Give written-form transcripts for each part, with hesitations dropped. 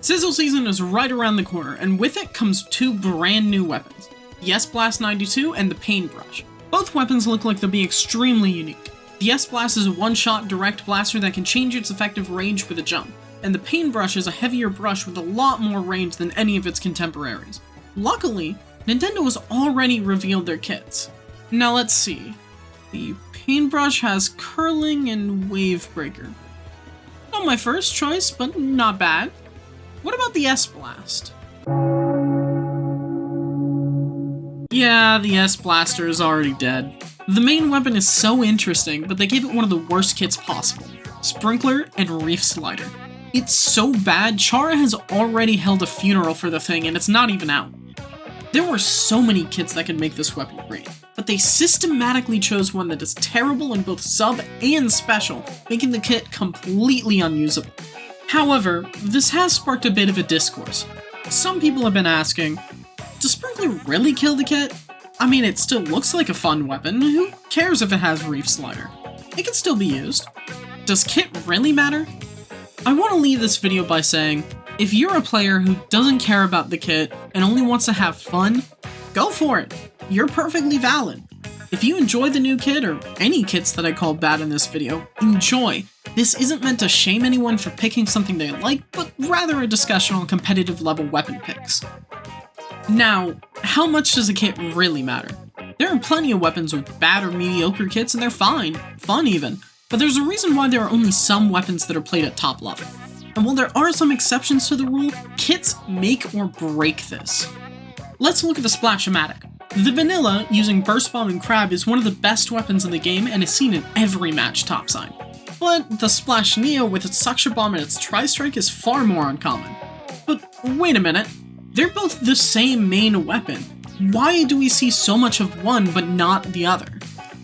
Sizzle season is right around the corner, and with it comes two brand new weapons, the S-Blast 92 and the Paintbrush. Both weapons look like they'll be extremely unique. The S-Blast is a one-shot direct blaster that can change its effective range with a jump, and the Paintbrush is a heavier brush with a lot more range than any of its contemporaries. Luckily, Nintendo has already revealed their kits. Now let's see. The Paintbrush has curling and wave breaker. Not my first choice, but not bad. What about the S-Blast? Yeah, the S-Blaster is already dead. The main weapon is so interesting, but they gave it one of the worst kits possible. Sprinkler and Reef Slider. It's so bad, Chara has already held a funeral for the thing and it's not even out. There were so many kits that could make this weapon great, but they systematically chose one that is terrible in both sub and special, making the kit completely unusable. However, this has sparked a bit of a discourse. Some people have been asking, does Sprinkler really kill the kit? I mean, it still looks like a fun weapon, who cares if it has Reef Slider? It can still be used. Does kit really matter? I want to leave this video by saying, if you're a player who doesn't care about the kit and only wants to have fun, go for it. You're perfectly valid. If you enjoy the new kit, or any kits that I called bad in this video, enjoy. This isn't meant to shame anyone for picking something they like, but rather a discussion on competitive level weapon picks. Now, how much does a kit really matter? There are plenty of weapons with bad or mediocre kits and they're fine, fun even, but there's a reason why there are only some weapons that are played at top level. And while there are some exceptions to the rule, kits make or break this. Let's look at the Splash-O-Matic. The Vanilla, using Burst Bomb and Crab, is one of the best weapons in the game and is seen in every match topside. But the Splash Neo with its Suction Bomb and its Tri-Strike is far more uncommon. But wait a minute, they're both the same main weapon. Why do we see so much of one but not the other?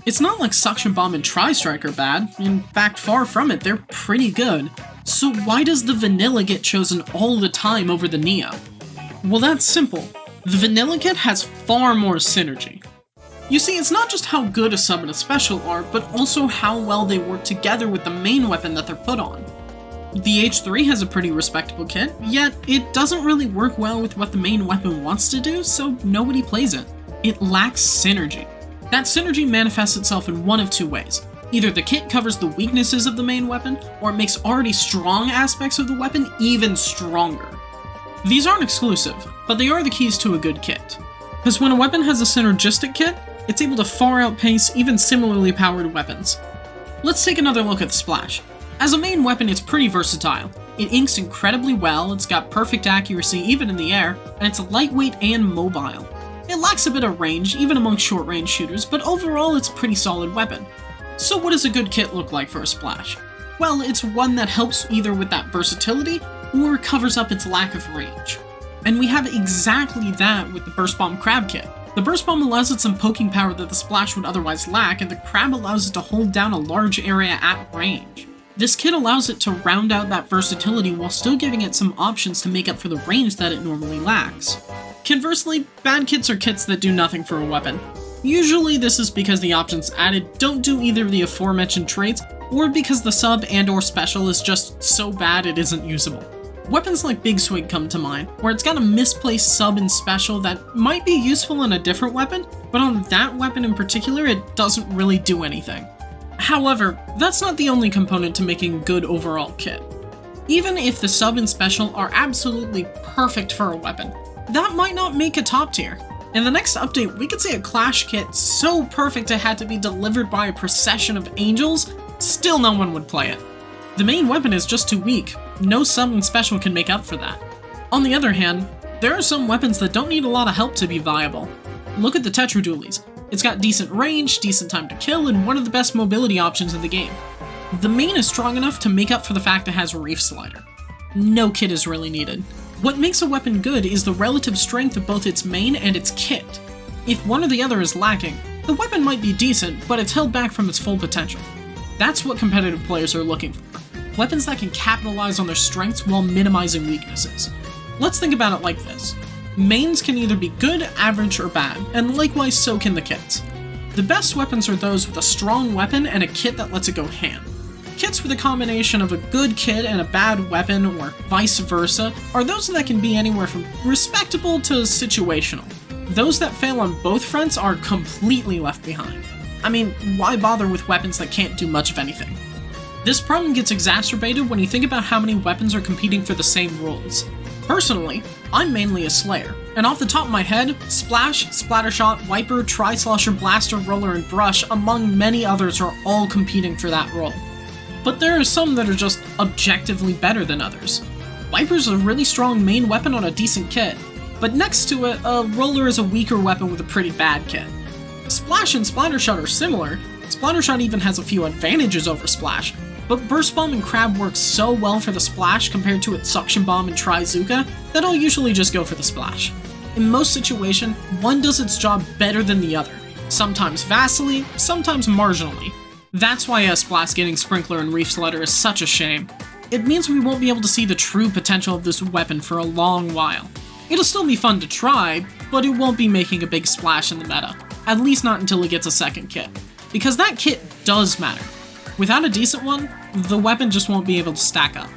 It's not like Suction Bomb and Tri-Strike are bad, in fact far from it, they're pretty good. So why does the Vanilla get chosen all the time over the Neo? Well, that's simple. The Vanilla kit has far more synergy. You see, it's not just how good a sub and a special are, but also how well they work together with the main weapon that they're put on. The H3 has a pretty respectable kit, yet it doesn't really work well with what the main weapon wants to do, so nobody plays it. It lacks synergy. That synergy manifests itself in one of two ways. Either the kit covers the weaknesses of the main weapon, or it makes already strong aspects of the weapon even stronger. These aren't exclusive, but they are the keys to a good kit. Because when a weapon has a synergistic kit, it's able to far outpace even similarly powered weapons. Let's take another look at the Splash. As a main weapon, it's pretty versatile. It inks incredibly well, it's got perfect accuracy even in the air, and it's lightweight and mobile. It lacks a bit of range, even among short-range shooters, but overall it's a pretty solid weapon. So what does a good kit look like for a Splash? Well, it's one that helps either with that versatility, or covers up its lack of range. And we have exactly that with the Burst Bomb Crab kit. The Burst Bomb allows it some poking power that the Splash would otherwise lack, and the Crab allows it to hold down a large area at range. This kit allows it to round out that versatility while still giving it some options to make up for the range that it normally lacks. Conversely, bad kits are kits that do nothing for a weapon. Usually this is because the options added don't do either of the aforementioned traits, or because the sub and or special is just so bad it isn't usable. Weapons like Big Swig come to mind, where it's got a misplaced sub and special that might be useful in a different weapon, but on that weapon in particular it doesn't really do anything. However, that's not the only component to making a good overall kit. Even if the sub and special are absolutely perfect for a weapon, that might not make a top tier. In the next update, we could see a Clash kit so perfect it had to be delivered by a procession of angels, still no one would play it. The main weapon is just too weak, no sub and special can make up for that. On the other hand, there are some weapons that don't need a lot of help to be viable. Look at the Tetra Dualies. It's got decent range, decent time to kill, and one of the best mobility options in the game. The main is strong enough to make up for the fact it has a Reef Slider. No kit is really needed. What makes a weapon good is the relative strength of both its main and its kit. If one or the other is lacking, the weapon might be decent, but it's held back from its full potential. That's what competitive players are looking for. Weapons that can capitalize on their strengths while minimizing weaknesses. Let's think about it like this. Mains can either be good, average, or bad, and likewise so can the kits. The best weapons are those with a strong weapon and a kit that lets it go ham. Kits kits with a combination of a good kit and a bad weapon, or vice versa, are those that can be anywhere from respectable to situational. Those that fail on both fronts are completely left behind. I mean, why bother with weapons that can't do much of anything? This problem gets exacerbated when you think about how many weapons are competing for the same roles. Personally, I'm mainly a Slayer, and off the top of my head, Splash, Splattershot, Wiper, Tri-Slosher, Blaster, Roller, and Brush, among many others, are all competing for that role. But there are some that are just objectively better than others. Wiper's a really strong main weapon on a decent kit, but next to it, Roller is a weaker weapon with a pretty bad kit. Splash and Splattershot are similar. Splattershot even has a few advantages over Splash, but Burst Bomb and Crab work so well for the Splash compared to its Suction Bomb and Trizooka that I'll usually just go for the Splash. In most situations, one does its job better than the other, sometimes vastly, sometimes marginally. That's why Splash getting Sprinkler and Reef Slider is such a shame. It means we won't be able to see the true potential of this weapon for a long while. It'll still be fun to try, but it won't be making a big splash in the meta, at least not until it gets a second kit, because that kit does matter. Without a decent one, the weapon just won't be able to stack up.